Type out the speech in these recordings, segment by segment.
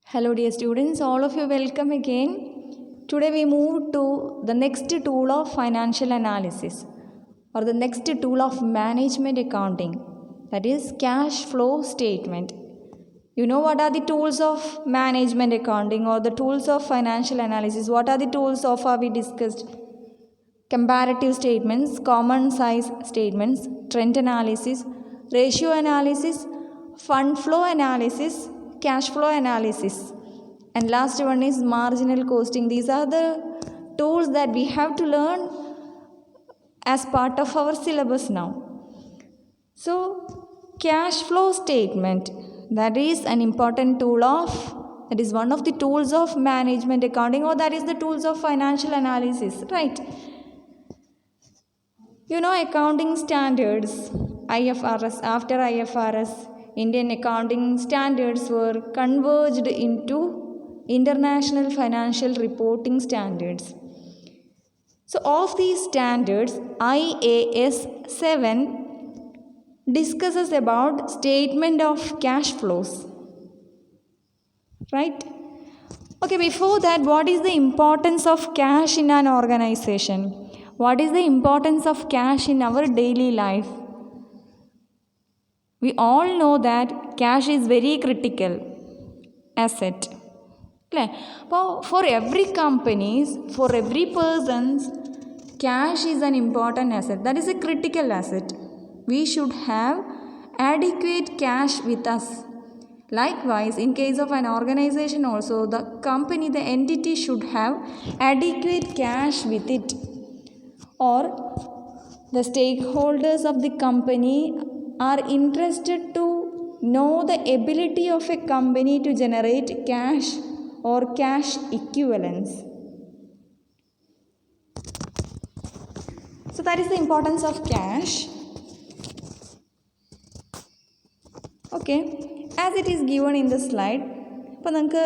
Hello dear students, all of you welcome again. Today we move to the next tool of financial analysis or the next tool of management accounting, that is cash flow statement. You know what are the tools of management accounting or the tools of financial analysis? What are the tools so far we discussed? Comparative statements, common size statements, trend analysis, ratio analysis, fund flow analysis, cash flow analysis, and last one is marginal costing. These are the tools that we have to learn as part of our syllabus now. So cash flow statement, that is an important tool that is one of the tools of management accounting, or that is the tools of financial analysis, right? You know, accounting standards, IFRS, after IFRS, Indian accounting standards were converged into international financial reporting standards. So, of these standards, IAS 7 discusses about statement of cash flows, right? Okay, before that, what is the importance of cash in an organization? What is the importance of cash in our daily life? We all know that cash is very critical asset. For every companies, for every persons, cash is an important asset. That is a critical asset. We should have adequate cash with us. Likewise, in case of an organization also, the company, the entity should have adequate cash with it, or the stakeholders of the company are interested to know the ability of a company to generate cash or cash equivalents. So that is the importance of cash. Okay, as it is given in the slide, ഇപ്പോൾ നമുക്ക്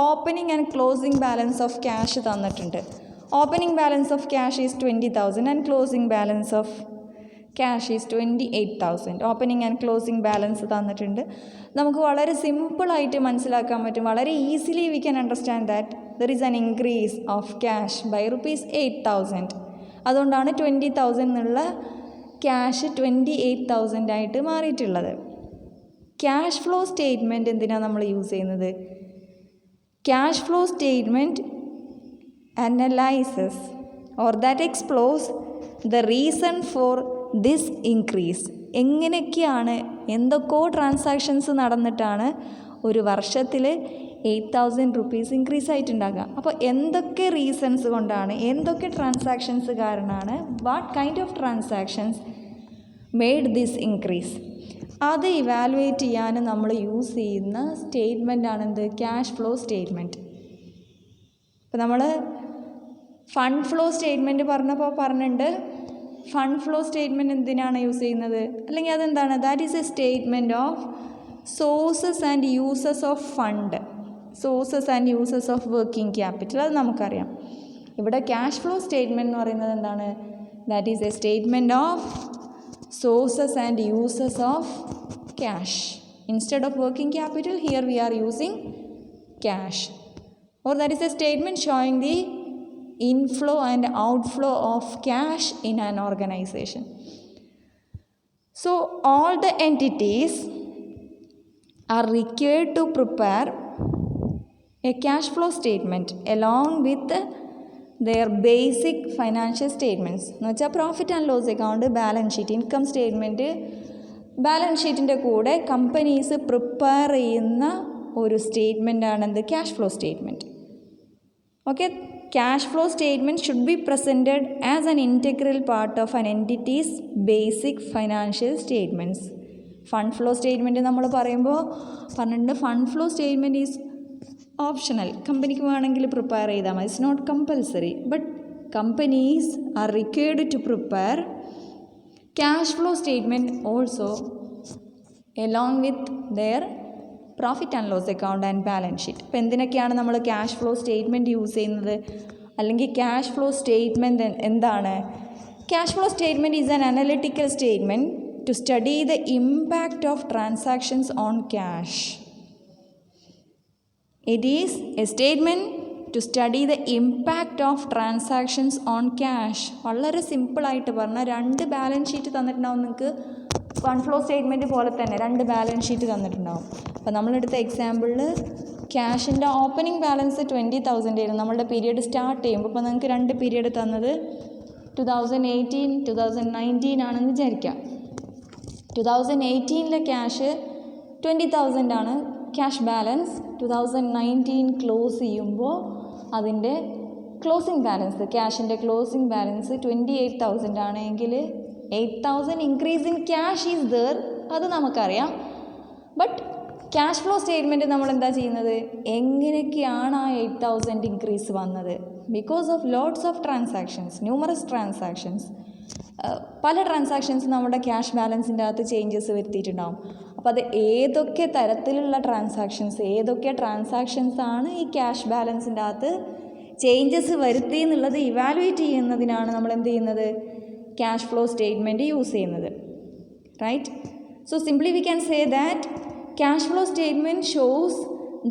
opening and closing balance of cash തന്നിട്ടുണ്ട്. Opening balance of cash is 20,000 and closing balance of cash is 28,000. Opening and closing balance തന്നിട്ടുണ്ട്. നമുക്ക് വളരെ സിമ്പിളായിട്ട് മനസ്സിലാക്കാൻ പറ്റും. വളരെ easily we can understand that there is an increase of cash by ₹8,000. അതുകൊണ്ടാണ് 20,000 എന്നുള്ള ക്യാഷ് 28,000 ആയിട്ട് മാറിയിട്ടുള്ളത്. ക്യാഷ് ഫ്ലോ സ്റ്റേറ്റ്മെൻറ്റ് എന്തിനാണ് നമ്മൾ യൂസ് ചെയ്യുന്നത്? Cash flow statement analyzes or that explores the reason for this increase. എങ്ങനെയൊക്കെയാണ്, എന്തൊക്കെയോ ട്രാൻസാക്ഷൻസ് നടന്നിട്ടാണ് ഒരു വർഷത്തിൽ 8,000 rupees ഇൻക്രീസ് ആയിട്ടുണ്ടാകുക. അപ്പോൾ എന്തൊക്കെ റീസൺസ് കൊണ്ടാണ്, എന്തൊക്കെ ട്രാൻസാക്ഷൻസ് കാരണമാണ്, what kind of transactions made this increase, അത് ഇവാലുവേറ്റ് ചെയ്യാൻ നമ്മൾ യൂസ് ചെയ്യുന്ന സ്റ്റേറ്റ്മെൻ്റ് ആണ് ക്യാഷ് ഫ്ലോ സ്റ്റേറ്റ്മെൻറ്റ്. ഇപ്പോൾ നമ്മൾ ഫണ്ട് ഫ്ലോ സ്റ്റേറ്റ്മെൻറ്റ് പറഞ്ഞിട്ടുണ്ട്. ഫണ്ട് ഫ്ലോ സ്റ്റേറ്റ്മെൻറ്റ് എന്തിനാണ് യൂസ് ചെയ്യുന്നത്, അല്ലെങ്കിൽ അതെന്താണ്? That is a statement of sources and uses of fund, sources and uses of working capital. അത് നമുക്കറിയാം. ഇവിടെ ക്യാഷ് ഫ്ലോ സ്റ്റേറ്റ്മെൻറ്റ് എന്ന് പറയുന്നത് എന്താണ്? That is a statement of sources and uses of cash. Instead of working capital, here we are using cash. Or that is a statement showing the inflow and outflow of cash in an organization. So all the entities are required to prepare a cash flow statement along with their basic financial statements. എന്ന് വെച്ചാൽ profit and loss account, balance sheet, income statement, balance ഷീറ്റിൻ്റെ കൂടെ companies prepare ചെയ്യുന്ന ഒരു സ്റ്റേറ്റ്മെൻറ്റാണ് cash flow statement. Okay, cash flow statement should be presented as an integral part of an entity's basic financial statements. Fund flow statement നമ്മൾ പറയുമ്പോൾ പറഞ്ഞിട്ടുണ്ട്, fund flow statement is optional. കമ്പനിക്ക് വേണമെങ്കിൽ പ്രിപ്പയർ ചെയ്താൽ മതി, it's not compulsory. But companies are required to prepare cash flow statement also along with their profit and loss account and balance sheet. ഇപ്പോൾ എന്തിനൊക്കെയാണ് നമ്മൾ ക്യാഷ് ഫ്ലോ സ്റ്റേറ്റ്മെൻറ്റ് യൂസ് ചെയ്യുന്നത്, അല്ലെങ്കിൽ cash flow statement എന്താണ്? Cash flow statement is an analytical statement to study the impact of transactions on cash. It is a statement to study the impact of transactions on cash. വളരെ സിമ്പിളായിട്ട് പറഞ്ഞാൽ 2 balance sheet തന്നിട്ടുണ്ടാവും നിങ്ങൾക്ക്. Fund flow statement പോലെ തന്നെ 2 balance sheet തന്നിട്ടുണ്ടാവും. അപ്പോൾ നമ്മളെടുത്ത എക്സാമ്പിളിൽ ക്യാഷിൻ്റെ opening balance 20,000 ആയിരുന്നു നമ്മളുടെ period start ചെയ്യുമ്പോൾ. അപ്പോൾ നിങ്ങൾക്ക് 2 പീരീഡ് തന്നത് 2018, 2019 ആണെന്ന് വിചാരിക്കാം. 2018 ക്യാഷ് 20,000 ആണ് ക്യാഷ് ബാലൻസ്. 2019 ക്ലോസ് ചെയ്യുമ്പോൾ അതിൻ്റെ ക്ലോസിംഗ് ബാലൻസ്, ക്യാഷിൻ്റെ ക്ലോസിംഗ് ബാലൻസ് 28,000 ആണെങ്കിൽ 8,000 increase in cash is there, അത് നമുക്കറിയാം. ബട്ട് ക്യാഷ് ഫ്ലോ സ്റ്റേറ്റ്മെൻറ്റ് നമ്മൾ എന്താ ചെയ്യുന്നത്, എങ്ങനെയൊക്കെയാണ് ആ 8,000 ഇൻക്രീസ് വന്നത്? Because of lots of transactions, numerous transactions, പല ട്രാൻസാക്ഷൻസ് നമ്മുടെ ക്യാഷ് ബാലൻസിൻ്റെ അകത്ത് ചേഞ്ചസ് വരുത്തിയിട്ടുണ്ടാവും. അപ്പോൾ അത് ഏതൊക്കെ തരത്തിലുള്ള ട്രാൻസാക്ഷൻസ്, ഏതൊക്കെ ട്രാൻസാക്ഷൻസാണ് ഈ ക്യാഷ് ബാലൻസിൻ്റെ അകത്ത് ചേഞ്ചസ് വരുത്തി എന്നുള്ളത് ഇവാലുവേറ്റ് ചെയ്യുന്നതിനാണ് നമ്മൾ എന്ത് ചെയ്യുന്നത്, ക്യാഷ് ഫ്ലോ സ്റ്റേറ്റ്മെൻറ്റ് യൂസ് ചെയ്യുന്നത്. Right? So simply we can say that cash flow statement shows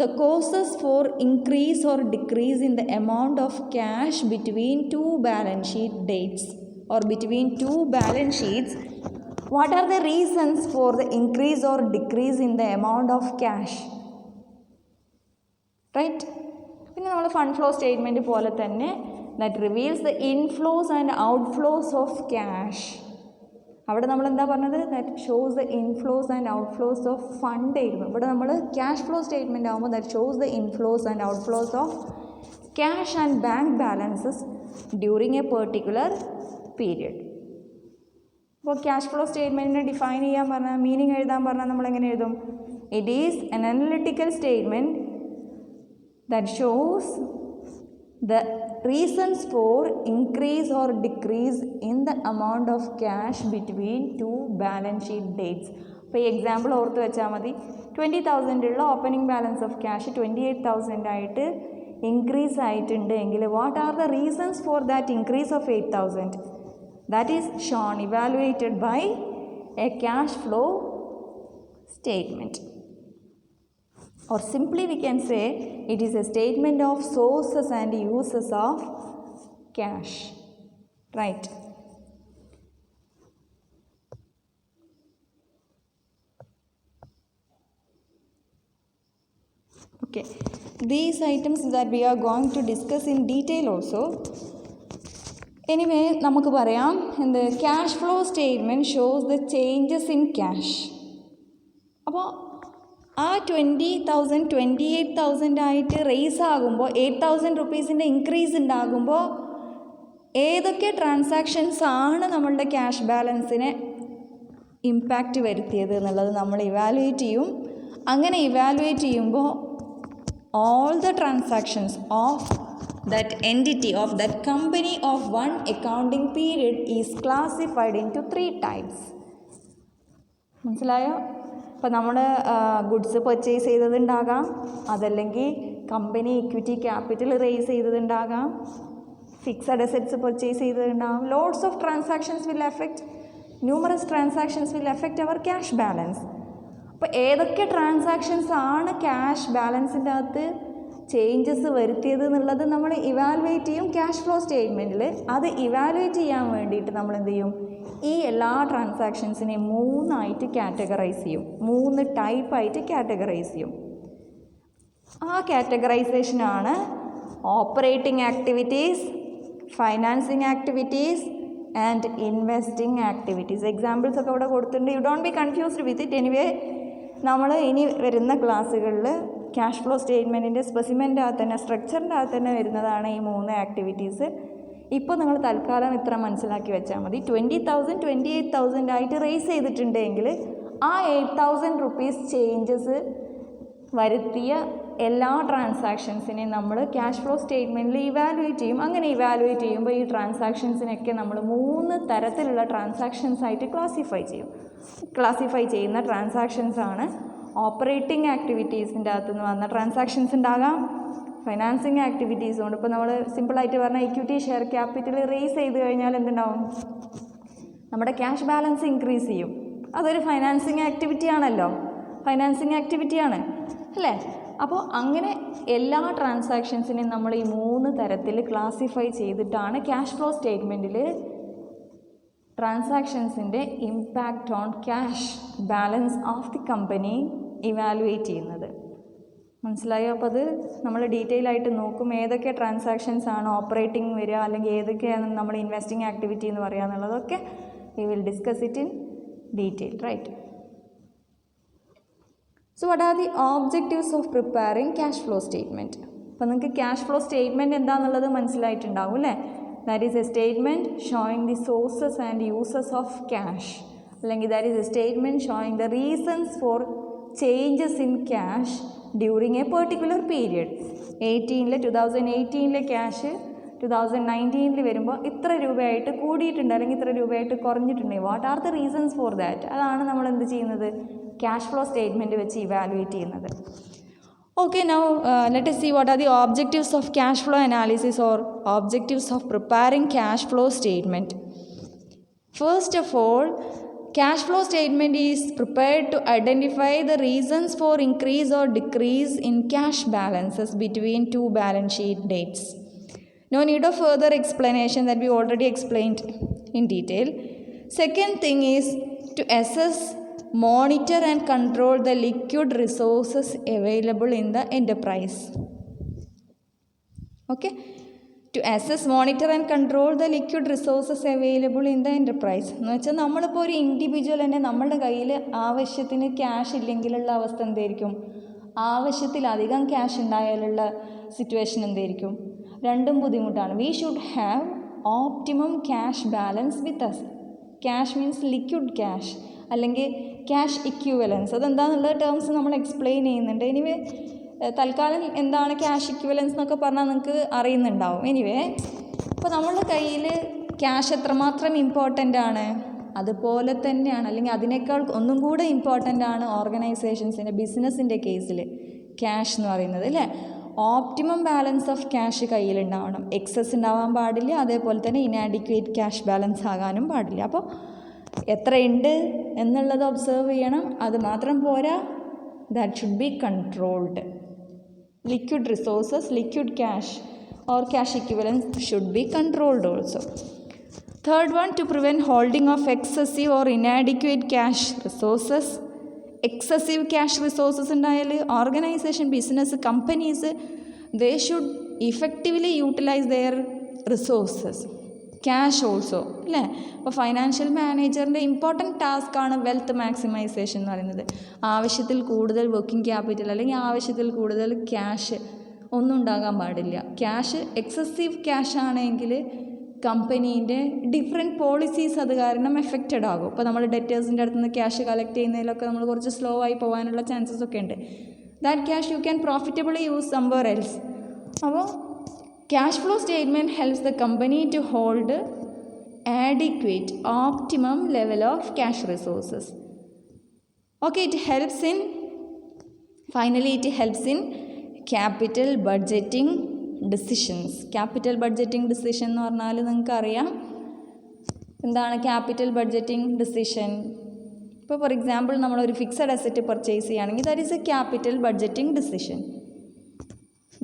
the causes for increase or decrease in the amount of cash between 2 balance sheet dates or between 2 balance sheets. What are the reasons for the increase or decrease in the amount of cash? Right? പിന്നെ നമ്മൾ fund flow statement പോലെ തന്നെ that reveals the inflows and outflows of cash. അവിടെ നമ്മൾ എന്താ പറഞ്ഞത്, that shows the inflows and outflows of fund ആയിരുന്നു. ഇവിടെ നമ്മൾ ക്യാഷ് ഫ്ലോ സ്റ്റേറ്റ്മെൻറ്റ് ആകുമ്പോൾ that shows the inflows and outflows of cash and bank balances during a particular period. അപ്പോൾ cash flow സ്റ്റേറ്റ്മെൻറ്റിനെ define ചെയ്യാൻ പറഞ്ഞാൽ, മീനിങ് എഴുതാൻ പറഞ്ഞാൽ നമ്മൾ എങ്ങനെ എഴുതും? It is N analytical statement that shows the reasons for increase or decrease in the amount of cash between 2 balance sheet dates. അപ്പോൾ ഈ എക്സാമ്പിൾ ഓർത്ത് വെച്ചാൽ മതി. 20,000 ഉള്ള ഓപ്പണിംഗ് ബാലൻസ് ഓഫ് ക്യാഷ് 28,000 ആയിട്ട് ഇൻക്രീസ് ആയിട്ടുണ്ട് എങ്കിൽ what are the reasons for that increase of 8,000? That is shown, evaluated by a cash flow statement. Or simply we can say it is a statement of sources and uses of cash. Right? Okay. These items that we are going to discuss in detail also. Anyway, നമുക്ക് പറയാം, the cash flow statement shows the changes in cash. അപ്പോൾ ആ 20,000 28,000 ആയിട്ട് raise ആകുമ്പോൾ 8,000 റുപ്പീസിൻ്റെ increase ഉണ്ടാകുമ്പോൾ ഏതൊക്കെ transactions ആണ് നമ്മളുടെ ക്യാഷ് ബാലൻസിനെ ഇമ്പാക്റ്റ് വരുത്തിയത് എന്നുള്ളത് നമ്മൾ ഇവാലുവേറ്റ് ചെയ്യും. അങ്ങനെ ഇവാലുവേറ്റ് ചെയ്യുമ്പോൾ all the transactions of that entity, of that company of one accounting period is classified into 3 types. മനസ്സിലായോ? അപ്പോൾ നമ്മൾ ഗുഡ്സ് പർച്ചേസ് ചെയ്തതുണ്ടാകാം, അതല്ലെങ്കിൽ കമ്പനി ഇക്വിറ്റി ക്യാപിറ്റൽ റേസ് ചെയ്തതുണ്ടാകാം, ഫിക്സഡ് അസറ്റ്സ് പർച്ചേസ് ചെയ്തതുണ്ടാകാം. Lots of transactions will affect, numerous transactions will affect our cash balance. അപ്പോൾ ഏതൊക്കെ transactions ആണ് ക്യാഷ് ബാലൻസിൻ്റെ അകത്ത് ചേഞ്ചസ് വരുത്തിയത് എന്നുള്ളത് നമ്മൾ ഇവാലുവേറ്റ് ചെയ്യും ക്യാഷ് ഫ്ലോ സ്റ്റേറ്റ്മെൻറ്റിൽ. അത് ഇവാലുവേറ്റ് ചെയ്യാൻ വേണ്ടിയിട്ട് നമ്മൾ എന്ത് ചെയ്യും, ഈ എല്ലാ ട്രാൻസാക്ഷൻസിനെയും 3 ആയിട്ട് കാറ്റഗറൈസ് ചെയ്യും, 3 ടൈപ്പായിട്ട് കാറ്റഗറൈസ് ചെയ്യും. ആ കാറ്റഗറൈസേഷനാണ് operating activities, financing activities and investing activities. Examples ഒക്കെ ഇവിടെ കൊടുത്തിട്ടുണ്ട്. You don't be confused with it. Anyway നമ്മൾ ഇനി വരുന്ന ക്ലാസ്സുകളിൽ ക്യാഷ് ഫ്ലോ സ്റ്റേറ്റ്മെൻറ്റിൻ്റെ സ്പെസിമെൻ്റെ അകത്ത് തന്നെ, സ്ട്രക്ചറിൻ്റെ അകത്ത് തന്നെ വരുന്നതാണ് ഈ 3 ആക്ടിവിറ്റീസ്. ഇപ്പോൾ നിങ്ങൾ തൽക്കാലം ഇത്ര മനസ്സിലാക്കി വെച്ചാൽ മതി. 20,000 28,000 ആയിട്ട് റേസ് ചെയ്തിട്ടുണ്ടെങ്കിൽ ആ 8,000 റുപ്പീസ് ചേഞ്ചസ് വരുത്തിയ എല്ലാ ട്രാൻസാക്ഷൻസിനെയും നമ്മൾ ക്യാഷ് ഫ്ലോ സ്റ്റേറ്റ്മെൻറ്റിൽ ഇവാലുവേറ്റ് ചെയ്യും. അങ്ങനെ ഇവാലുവേറ്റ് ചെയ്യുമ്പോൾ ഈ ട്രാൻസാക്ഷൻസിനൊക്കെ നമ്മൾ 3 തരത്തിലുള്ള ട്രാൻസാക്ഷൻസ് ആയിട്ട് ക്ലാസിഫൈ ചെയ്യും. ക്ലാസിഫൈ ചെയ്യുന്ന ട്രാൻസാക്ഷൻസാണ് ഓപ്പറേറ്റിംഗ് ആക്ടിവിറ്റീസിൻ്റെ അകത്തുനിന്ന് വന്ന ട്രാൻസാക്ഷൻസ് ഉണ്ടാകാം, ഫൈനാൻസിങ് ആക്ടിവിറ്റീസ് കൊണ്ട്. ഇപ്പോൾ നമ്മൾ സിമ്പിളായിട്ട് പറഞ്ഞാൽ ഇക്വിറ്റി ഷെയർ ക്യാപിറ്റൽ റേസ് ചെയ്ത് കഴിഞ്ഞാൽ എന്തുണ്ടാവും, നമ്മുടെ ക്യാഷ് ബാലൻസ് ഇൻക്രീസ് ചെയ്യും. അതൊരു ഫൈനാൻസിങ് ആക്ടിവിറ്റി ആണല്ലോ, ഫൈനാൻസിങ് ആക്ടിവിറ്റിയാണ് അല്ലേ? അപ്പോൾ അങ്ങനെ എല്ലാ ട്രാൻസാക്ഷൻസിനെയും നമ്മൾ ഈ 3 തരത്തിൽ ക്ലാസിഫൈ ചെയ്തിട്ടാണ് ക്യാഷ് ഫ്ലോ സ്റ്റേറ്റ്മെൻറ്റിൽ ട്രാൻസാക്ഷൻസിൻ്റെ impact on cash balance of the company evaluate ചെയ്യുന്നത്. മനസ്സിലായോ? അപ്പോൾ അത് നമ്മൾ ഡീറ്റെയിൽ ആയിട്ട് നോക്കും ഏതൊക്കെ ട്രാൻസാക്ഷൻസ് ആണ് ഓപ്പറേറ്റിംഗ് വരിക, അല്ലെങ്കിൽ ഏതൊക്കെയാണ് നമ്മൾ ഇൻവെസ്റ്റിംഗ് ആക്ടിവിറ്റി എന്ന് പറയുക എന്നുള്ളതൊക്കെ we will discuss it in detail, right? So what are the objectives of preparing cash flow statement? അപ്പോൾ നിങ്ങൾക്ക് ക്യാഷ് ഫ്ലോ സ്റ്റേറ്റ്മെൻറ്റ് എന്താണെന്നുള്ളത് മനസ്സിലായിട്ടുണ്ടാവും അല്ലേ? That is a statement showing the sources and uses of cash, അല്ലെങ്കിൽ that is a statement showing the reasons for changes in cash during a particular period. 2018 cash 2019 വരുമ്പോൾ ഇത്ര രൂപയായിട്ട് കൂടിയിട്ടുണ്ട് അല്ലെങ്കിൽ ഇത്ര രൂപയായിട്ട് കുറഞ്ഞിട്ടുണ്ട്. What are the reasons for that? അതാണ് നമ്മൾ എന്ത് ചെയ്യുന്നത്? ക്യാഷ് ഫ്ലോ സ്റ്റേറ്റ്മെൻറ്റ് വെച്ച് ഇവാലുവേറ്റ് ചെയ്യുന്നത്. Okay, now let us see what are the objectives of cash flow analysis or objectives of preparing cash flow statement. First of all, cash flow statement is prepared to identify the reasons for increase or decrease in cash balances between two balance sheet dates. No need of further explanation, that we already explained in detail. Second thing is to assess, monitor and control the liquid resources available in the enterprise. Okay, to assess, monitor and control the liquid resources available in the enterprise എന്ന് വെച്ചാൽ നമ്മളിപ്പോൾ ഒരു individual തന്നെ നമ്മളുടെ കയ്യിൽ ആവശ്യത്തിന് cash ഇല്ലെങ്കിലുള്ള അവസ്ഥ എന്തായിരിക്കും? ആവശ്യത്തിലധികം ക്യാഷ് ഉണ്ടായാലുള്ള സിറ്റുവേഷൻ എന്തായിരിക്കും? രണ്ടും ബുദ്ധിമുട്ടാണ്. We should have optimum cash balance with us. Cash means liquid cash അല്ലെങ്കിൽ ക്യാഷ് ഇക്വിവലൻസ്. അതെന്താണെന്നുള്ള ടേംസ് നമ്മൾ എക്സ്പ്ലെയിൻ ചെയ്യുന്നുണ്ട്. എനിവേ തൽക്കാലം എന്താണ് ക്യാഷ് ഇക്വിവലൻസ് എന്നൊക്കെ പറഞ്ഞാൽ നിങ്ങൾക്ക് അറിയുന്നുണ്ടാവും. എനിവേ അപ്പോൾ നമ്മളുടെ കയ്യിൽ ക്യാഷ് എത്രമാത്രം ഇമ്പോർട്ടൻ്റ് ആണ്, അതുപോലെ തന്നെയാണ് അല്ലെങ്കിൽ അതിനേക്കാൾ ഒന്നും കൂടെ ഇമ്പോർട്ടൻ്റ് ആണ് ഓർഗനൈസേഷൻസിൻ്റെ ബിസിനസ്സിൻ്റെ കേസിൽ ക്യാഷ് എന്ന് പറയുന്നത് അല്ലേ? ഓപ്റ്റിമം ബാലൻസ് ഓഫ് ക്യാഷ് കയ്യിലുണ്ടാവണം. എക്സസ് ഉണ്ടാവാൻ പാടില്ല, അതേപോലെ തന്നെ ഇനാഡിക്വേറ്റ് ക്യാഷ് ബാലൻസ് ആകാനും പാടില്ല. അപ്പോൾ എത്രയുണ്ട് എന്നുള്ളത് ഒബ്സർവ് ചെയ്യണം. അത് മാത്രം പോരാ, that should be controlled. Liquid resources, liquid cash or cash equivalents should be controlled also. Third one, to prevent holding of excessive or inadequate cash resources. Excessive cash resources ഉണ്ടായാൽ organisation, business, companies they should effectively utilise their resources, cash also അല്ലേ? അപ്പോൾ financial മാനേജറിൻ്റെ important ടാസ്ക്കാണ് wealth maximisation എന്ന് പറയുന്നത്. ആവശ്യത്തിൽ കൂടുതൽ working capital അല്ലെങ്കിൽ ആവശ്യത്തിൽ കൂടുതൽ ക്യാഷ് ഒന്നും ഉണ്ടാകാൻ പാടില്ല. ക്യാഷ് എക്സസീവ് ക്യാഷ് ആണെങ്കിൽ കമ്പനീൻ്റെ ഡിഫറെൻറ്റ് പോളിസീസ് അത് കാരണം എഫക്റ്റഡ് ആകും. ഇപ്പോൾ നമ്മൾ ഡെറ്റേഴ്സിൻ്റെ അടുത്ത് നിന്ന് ക്യാഷ് കളക്ട് ചെയ്യുന്നതിലൊക്കെ നമ്മൾ കുറച്ച് സ്ലോ ആയി പോകാനുള്ള ചാൻസസ് ഒക്കെ ഉണ്ട്. That cash you can profitably use somewhere else. അപ്പോൾ cash flow statement helps the company to hold adequate, optimum level of cash resources. Okay, it helps in capital budgeting decisions. Capital budgeting decision എന്ന് പറഞ്ഞാൽ നിങ്ങൾക്കറിയാം എന്താണ് capital budgeting decision. ഇപ്പോൾ for example നമ്മളൊരു fixed asset purchase ചെയ്യുകയാണെങ്കിൽ that is A capital budgeting decision.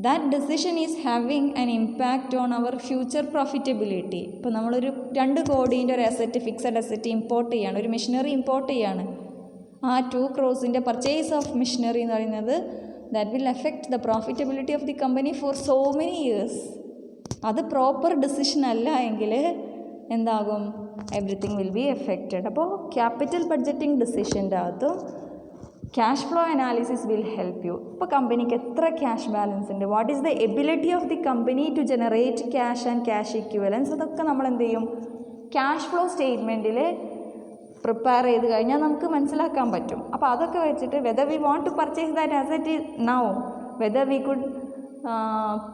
That decision is having an impact on our future profitability. ഇപ്പോൾ നമ്മളൊരു 2 കോടിൻ്റെ ഒരു അസറ്റ്, ഫിക്സഡ് അസറ്റ് ഇമ്പോർട്ട് ചെയ്യുകയാണ്, ഒരു മെഷീനറി ഇമ്പോർട്ട് ചെയ്യുകയാണ്. ആ 2 crores പർച്ചേസ് ഓഫ് മെഷീനറി എന്ന് പറയുന്നത് that will affect the profitability of the company for so many years. അത് പ്രോപ്പർ ഡിസിഷൻ അല്ല എങ്കിൽ എന്താകും? Everything will be affected. അപ്പോൾ ക്യാപിറ്റൽ ബഡ്ജറ്റിംഗ് ഡിസിഷൻ്റെ അകത്തും cash flow analysis will help you. ഇപ്പോൾ കമ്പനിക്ക് എത്ര ക്യാഷ് ബാലൻസ് ഉണ്ട്, what is the ability of the company to generate cash and cash equivalence, അതൊക്കെ നമ്മൾ എന്ത് ചെയ്യും? ക്യാഷ് ഫ്ലോ സ്റ്റേറ്റ്മെൻറ്റിൽ പ്രിപ്പയർ ചെയ്ത് കഴിഞ്ഞാൽ നമുക്ക് മനസ്സിലാക്കാൻ പറ്റും. അപ്പോൾ അതൊക്കെ വെച്ചിട്ട് whether we want to purchase that asset now, whether we could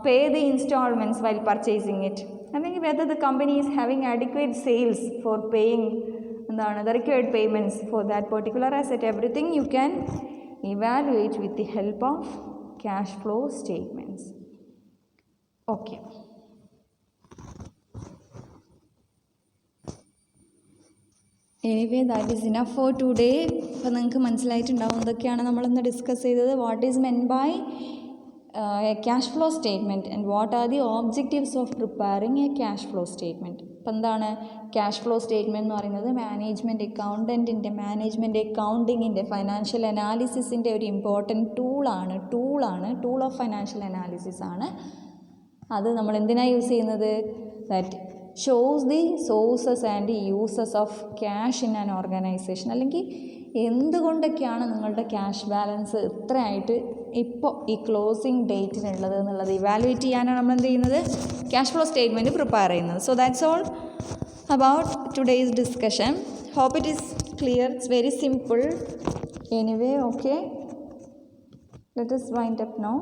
pay the instalments while purchasing it, അല്ലെങ്കിൽ whether the company is having adequate sales for paying എന്താണ് the required payments for that particular asset. Everything you can evaluate with the help of cash flow statements. Okay. Anyway that is enough for today. ഇപ്പോൾ നിങ്ങൾക്ക് മനസ്സിലായിട്ടുണ്ടാവും എന്തൊക്കെയാണ് നമ്മളിന്ന് discuss ചെയ്തത്. What is meant by a cash flow statement and what are the objectives of preparing a cash flow statement. ഇപ്പം എന്താണ് cash flow statement എന്ന് പറയുന്നത് മാനേജ്മെൻറ്റ് അക്കൗണ്ടൻറ്റിൻ്റെ മാനേജ്മെൻറ്റ് അക്കൗണ്ടിങ്ങിൻ്റെ ഫൈനാൻഷ്യൽ അനാലിസിസിൻ്റെ ഒരു important tool of financial analysis ആണ്. അത് നമ്മൾ എന്തിനാണ് യൂസ് ചെയ്യുന്നത്? That shows the sources and uses of cash in an organisation. അല്ലെങ്കിൽ എന്തുകൊണ്ടൊക്കെയാണ് നിങ്ങളുടെ ക്യാഷ് ബാലൻസ് ഇത്രയായിട്ട് ഇപ്പോൾ ഈ ക്ലോസിംഗ് ഡേറ്റിനുള്ളത് എന്നുള്ളത് ഇവാലുവേറ്റ് ചെയ്യാനാണ് നമ്മൾ എന്ത് ചെയ്യുന്നത്? ക്യാഷ് ഫ്ലോ സ്റ്റേറ്റ്മെൻറ്റ് പ്രിപ്പയർ ചെയ്യുന്നത്. So that's all about today's discussion. Hope it is clear. It's very simple. Anyway, okay. Let us wind up now.